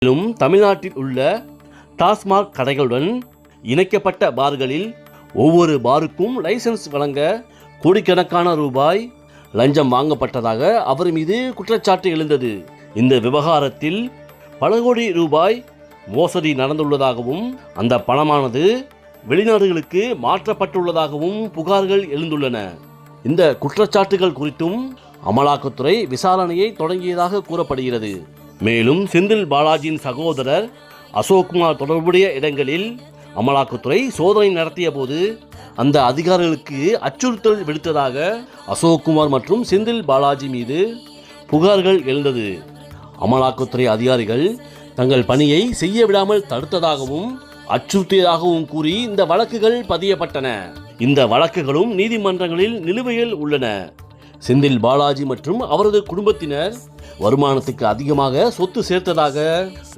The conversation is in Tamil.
மேலும் தமிழ்நாட்டில் உள்ள டாஸ்மாக் கடைகளுடன் இணைக்கப்பட்ட பார்களில் ஒவ்வொரு பாருக்கும் லைசன்ஸ் வழங்க கோடிக்கணக்கான ரூபாய் லஞ்சம் வாங்கப்பட்டதாக அவர் மீது குற்றச்சாட்டு எழுந்தது. இந்த விவகாரத்தில் பல கோடி ரூபாய் மோசடி நடந்துள்ளதாகவும் அந்த பணமானது வெளிநாடுகளுக்கு மாற்றப்பட்டுள்ளதாகவும் புகார்கள் எழுந்துள்ளன. இந்த குற்றச்சாட்டுகள் குறித்தும் அமலாக்கத்துறை விசாரணையை தொடங்கியதாக கூறப்படுகிறது. மேலும் செந்தில் பாலாஜியின் சகோதரர் அசோக்குமார் தொடர்புடைய இடங்களில் அமலாக்கத்துறை சோதனை நடத்திய போது அந்த அதிகாரிகளுக்கு அச்சுறுத்தல் விடுத்ததாக அசோக்குமார் மற்றும் செந்தில் பாலாஜி மீது புகார்கள் எழுந்தது. அமலாக்கத்துறை அதிகாரிகள் தங்கள் பணியை செய்ய விடாமல் தடுத்ததாகவும் அச்சுறுத்தியதாகவும் கூறி இந்த வழக்குகள் பதியப்பட்டன. இந்த வழக்குகளும் நீதிமன்றங்களில் நிலுவையில் உள்ளன. செந்தில் பாலாஜி மற்றும் அவரது குடும்பத்தினர் வருமானத்துக்கு அதிகமாக சொத்து சேர்த்ததாக